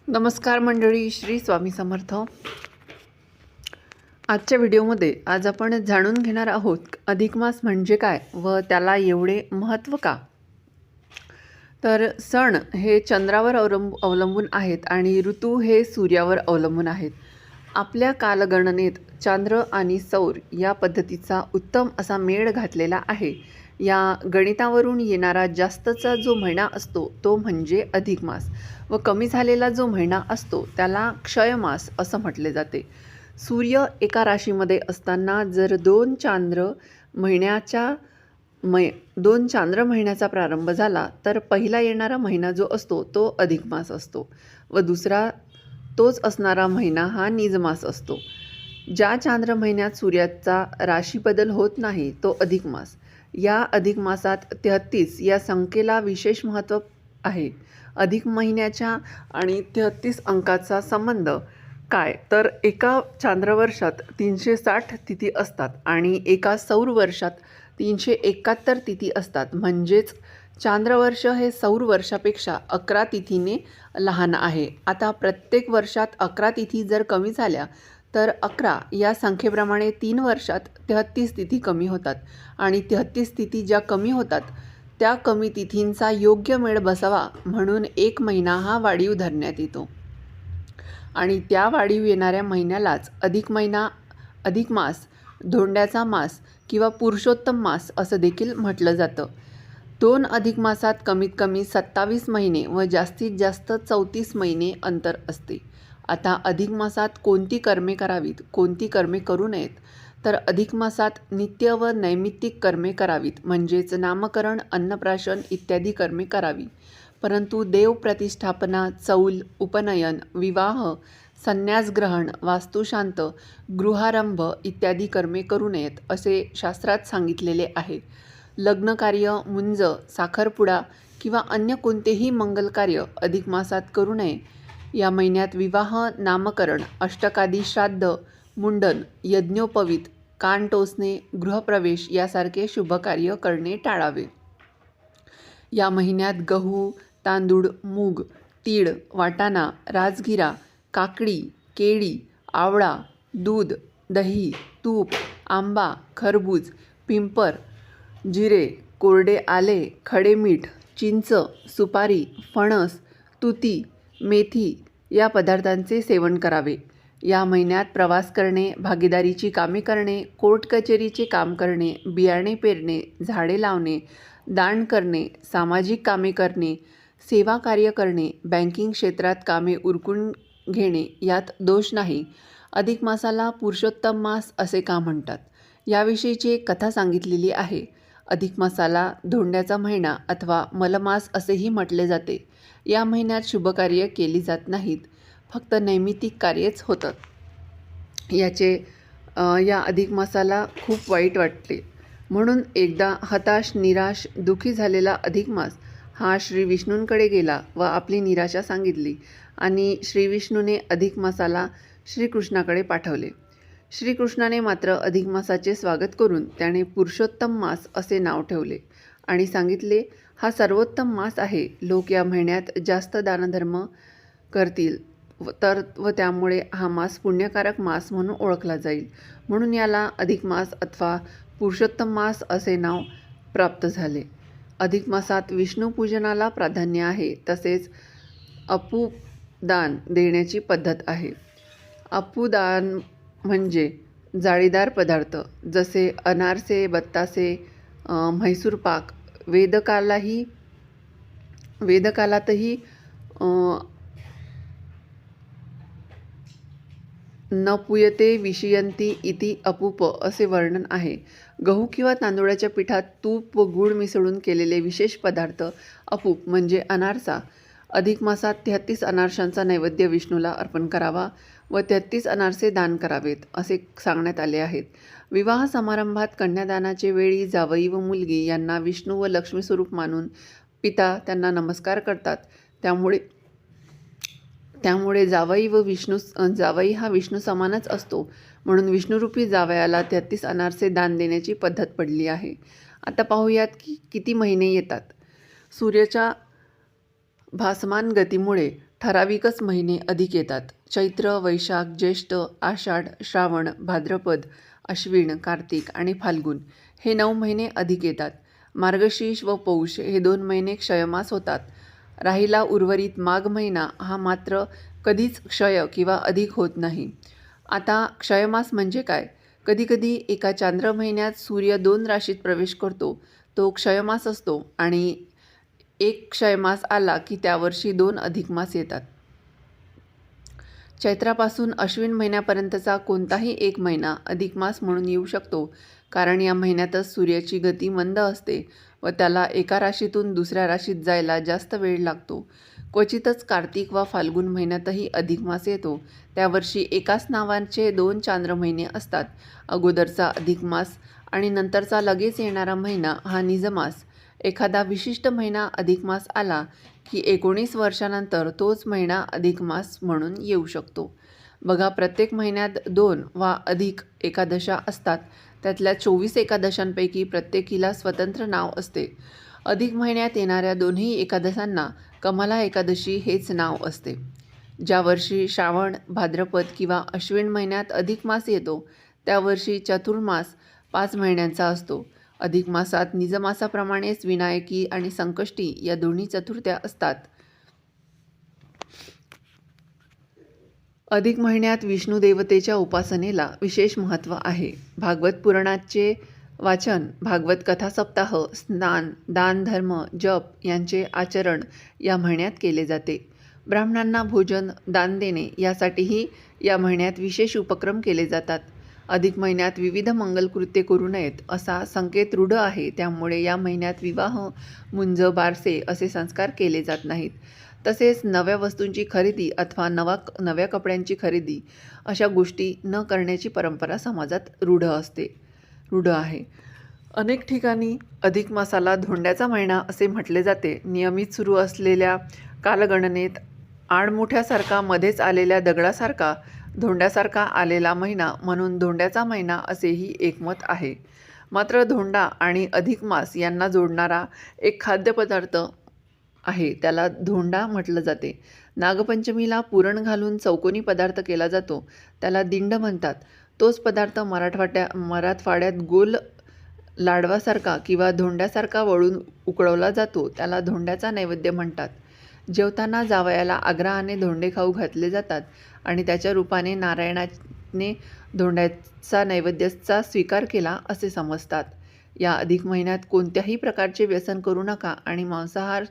नमस्कार मंडळी, श्री स्वामी समर्थ. आजच्या व्हिडिओमध्ये आज आपण जाणून घेणार आहोत अधिक मास म्हणजे काय व त्याला एवढे महत्त्व का. तर सण हे चंद्रावर अवलंबून आहेत आणि ऋतू हे सूर्यावर अवलंबून आहेत. आपल्या कालगणनेत चांद्र आणि सौर या पद्धतीचा उत्तम असा मेळ घातलेला आहे. या गणितावरून येणारा जास्तचा जो महिना असतो तो म्हणजे अधिक मास व कमी झालेला जो महिना असतो त्याला क्षयमास असं म्हटले जाते. सूर्य एका राशीमध्ये असताना जर दोन चांद्र महिन्याचा प्रारंभ झाला तर पहिला येणारा महिना जो असतो तो अधिक मास असतो व दुसरा तोच असणारा महिना हा निजमास असतो. ज्या चांद्र महिन्यात सूर्याचा राशी बदल होत नाही तो अधिक मास. या अधिक मासात 33 या संख्येला विशेष महत्त्व आहे. अधिक महिन्याच्या आणि 33 अंकाचा संबंध काय, तर एका चांद्रवर्षात 360 तिथी असतात आणि एका सौर वर्षात 371 तिथी असतात. म्हणजेच चांद्रवर्ष हे सौर वर्षापेक्षा 11 तिथीने लहान आहे. आता प्रत्येक वर्षात 11 तिथी जर कमी झाल्या तर 11 या संख्येप्रमाणे 3 वर्षात 33 तिथी कमी होतात आणि 33 तिथी ज्या कमी होतात त्या कमी तिथींचा योग्य मेळ बसावा म्हणून एक महिना हा वाढीव धरण्यात येतो आणि त्या वाढीव येणाऱ्या महिन्यालाच अधिक महिना, अधिक मास, धोंड्याचा मास किंवा पुरुषोत्तम मास असं देखील म्हटलं जातं. 2 अधिक मासात कमीत कमी 27 महिने व जास्तीत जास्त 34 महिने अंतर असते. आता अधिक मासात कोणती कर्मे करावीत, कोणती कर्मे करू नयेत, तर अधिक मासात नित्य व नैमित्तिक कर्मे करावीत. म्हणजेच नामकरण, अन्नप्राशन इत्यादी कर्मे करावी. परंतु देवप्रतिष्ठापना, चौल, उपनयन, विवाह, संन्यासग्रहण, वास्तुशांत, गृहारंभ इत्यादी कर्मे करू नयेत असे शास्त्रात सांगितलेले आहे. लग्नकार्य, मुंज, साखरपुडा किंवा अन्य कोणतेही मंगलकार्य अधिक मासात करू नये. या महिन्यात विवाह, नामकरण, अष्टकादी श्राद्ध, मुंडन, यज्ञोपवीत, कान टोचणे, गृहप्रवेश यासारखे शुभकार्य करणे टाळावे. या महिन्यात गहू, तांदूळ, मूग, तीळ, वाटाणा, राजगिरा, काकडी, केळी, आवळा, दूध, दही, तूप, आंबा, खरबूज, पिंपर, जिरे, कोरडे आले, खडे मीठ, चिंच, सुपारी, फणस, तुती, मेथी या पदार्थांचे सेवन करावे. या महिन्यात प्रवास करणे, भागीदारीची कामे करणे, कोर्ट कचेरीचे काम करणे, बियाणे पेरणे, झाडे लावणे, दान करणे, सामाजिक कामे करणे, सेवा कार्य करणे, बँकिंग क्षेत्रात कामे उरकून घेणे यात दोष नाही. अधिक मासाला पुरुषोत्तम मास असे का म्हणतात याविषयीची एक कथा सांगितलेली आहे. अधिक मासाला धोंड्याचा महिना अथवा मलमास असेही म्हटले जाते. या महिन्यात शुभकार्य केली जात नाहीत, फक्त नैमित्तिक कार्यच होतात. या अधिक मासाला खूप वाईट वाटले म्हणून एकदा हताश, निराश, दुःखी झालेला अधिक मास हा श्री विष्णूंकडे गेला व आपली निराशा सांगितली आणि श्री विष्णूने अधिक मासाला श्रीकृष्णाकडे पाठवले. श्रीकृष्णाने मात्र अधिक मासाचे स्वागत करून त्याने पुरुषोत्तम मास असे नाव ठेवले आणि सांगितले, हा सर्वोत्तम मास आहे. लोक या महिन्यात जास्त दानधर्म करतील व त्यामुळे हा मास पुण्यकारक मास म्हणून ओळखला जाईल. म्हणून याला अधिक मास अथवा पुरुषोत्तम मास असे नाव प्राप्त झाले. अधिक मासात विष्णू पूजनाला प्राधान्य आहे. तसेच अपूदान देण्याची पद्धत आहे. अपूदान म्हणजे जाळीदार पदार्थ जसे अनारसे, बत्तासे, म्हैसूर पाक. वेदकालातही न पूयते विषयंती इति अपूप असे वर्णन आहे. गहू किंवा तांदूळाच्या पिठात तूप व गूळ मिसळून केलेले विशेष पदार्थ अपूप म्हणजे अनारसा. अधिक मासात 33 अनारशांचा नैवेद्य विष्णूला अर्पण करावा व 33 अनारसे दान करावेत असे सांगण्यात आले आहेत. विवाह समारंभात कन्यादानाचे वेळी जावई व मुलगी यांना विष्णू व लक्ष्मी स्वरूप मानून पिता त्यांना नमस्कार करतात. त्यामुळे जावई हा विष्णू समानच असतो. म्हणून विष्णुरूपी जावयाला 33 अनारसे दान देण्याची पद्धत पडली आहे. आता पाहूयात की किती महिने येतात. सूर्याच्या भासमान गतीमुळे ठराविकच महिने अधिक येतात. चैत्र, वैशाख, ज्येष्ठ, आषाढ, श्रावण, भाद्रपद, अश्विन, कार्तिक आणि फाल्गुन हे 9 महिने अधिक येतात. मार्गशीर्ष व पौष हे 2 महिने क्षयमास होतात. राहिला उर्वरित माघ महिना हा मात्र कधीच क्षय किंवा अधिक होत नाही. आता क्षयमास म्हणजे काय? कधीकधी एका चांद्र महिन्यात सूर्य 2 राशीत प्रवेश करतो, तो क्षयमास असतो आणि एक क्षयमास आला की त्यावर्षी 2 अधिक मास येतात. चैत्रापासून अश्विन महिन्यापर्यंतचा कोणताही एक महिना अधिक मास म्हणून येऊ शकतो, कारण या महिन्यातच सूर्याची गती मंद असते व त्याला एका राशीतून दुसऱ्या राशीत जायला जास्त वेळ लागतो. क्वचितच कार्तिक व फाल्गुन महिन्यातही अधिक मास येतो. त्यावर्षी एकाच नावाचे 2 चांद्र महिने असतात. अगोदरचा अधिक मास आणि नंतरचा लगेच येणारा महिना हा निजमास. एखादा विशिष्ट महिना अधिक मास आला की 19 वर्षानंतर तोच महिना अधिक मास म्हणून येऊ शकतो. बघा, प्रत्येक महिन्यात 2 वा अधिक एकादशा असतात. त्यातल्या 24 एकादशांपैकी प्रत्येकीला स्वतंत्र नाव असते. अधिक महिन्यात येणाऱ्या दोन्ही एकादशांना कमला एकादशी हेच नाव असते. ज्या वर्षी श्रावण, भाद्रपद किंवा अश्विन महिन्यात अधिक मास येतो त्या वर्षी चातुर्मास 5 महिन्यांचा असतो. अधिक मासात निजमासाप्रमाणेच विनायकी आणि संकष्टी या दोन्ही चतुर्थ्या असतात. अधिक महिन्यात विष्णू देवतेच्या उपासनेला विशेष महत्त्व आहे. भागवत पुराणाचे वाचन, भागवत कथा सप्ताह, स्नान, दान, धर्म, जप यांचे आचरण या महिन्यात केले जाते. ब्राह्मणांना भोजन, दान देणे यासाठीही या महिन्यात विशेष उपक्रम केले जातात. अधिक महिन्यात विविध मंगलकृत्ये करू नयेत असा संकेत रूढ आहे. त्यामुळे या महिन्यात विवाह, मुंज, बारसे असे संस्कार केले जात नाहीत. तसेच नव्या वस्तूंची खरेदी अथवा नव्या कपड्यांची खरेदी अशा गोष्टी न करण्याची परंपरा समाजात रूढ आहे. अनेक ठिकाणी अधिक मासाला धोंड्याचा महिना असे म्हटले जाते. नियमित सुरू असलेल्या कालगणनेत आडमुठ्यासारखा मध्येच आलेल्या दगडासारखा धोंड्यासारखा आलेला महिना म्हणून धोंड्याचा महिना असेही एकमत आहे. मात्र धोंडा आणि अधिक मास यांना जोडणारा एक खाद्यपदार्थ आहे, त्याला धोंडा म्हटलं जाते. नागपंचमीला पुरण घालून चौकोनी पदार्थ केला जातो, त्याला दिंड म्हणतात. तोच पदार्थ मराठवाड्यात गोल लाडवासारखा किंवा धोंड्यासारखा वळून उकळवला जातो, त्याला धोंड्याचा नैवेद्य म्हणतात. जेवताना जावयाला आग्रहाने धोंडे खाऊ घातले जातात आणि त्याच्या रूपाने नारायणाने धोंड्याचा नैवेद्याचा स्वीकार केला असे समजतात. या अधिक महिन्यात कोणत्याही प्रकारचे व्यसन करू नका आणि मांसाहार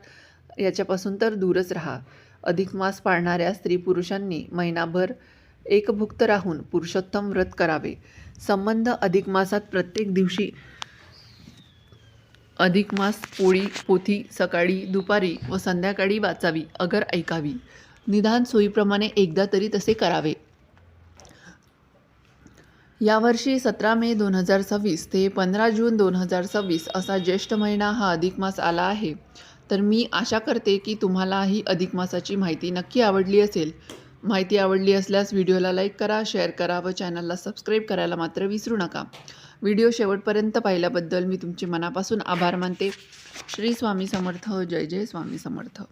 याच्यापासून तर दूरच राहा. अधिक मास पाळणाऱ्या स्त्री पुरुषांनी महिनाभर एकभुक्त राहून पुरुषोत्तम व्रत करावे. संबंध अधिक मासात प्रत्येक दिवशी अधिक मास पोळी, पोथी सकाळी, दुपारी व संध्याकाळी वाचावी, अगर ऐकावी. निदान सोयीप्रमाणे एकदा तरी तसे करावे. यावर्षी 17 मे 2026 ते 15 जून 2026 असा ज्येष्ठ महिना हा अधिक मास आला आहे. तर मी आशा करते की तुम्हाला ही अधिक मासाची माहिती नक्की आवडली असेल. माहिती आवडली असल्यास व्हिडिओला लाईक करा, शेअर करा व चॅनलला सबस्क्राईब करायला मात्र विसरू नका. व्हिडिओ शेवटपर्यंत पाहिल्याबद्दल मी तुमचे मनापासून आभार मानते. श्री स्वामी समर्थ. जय जय स्वामी समर्थ.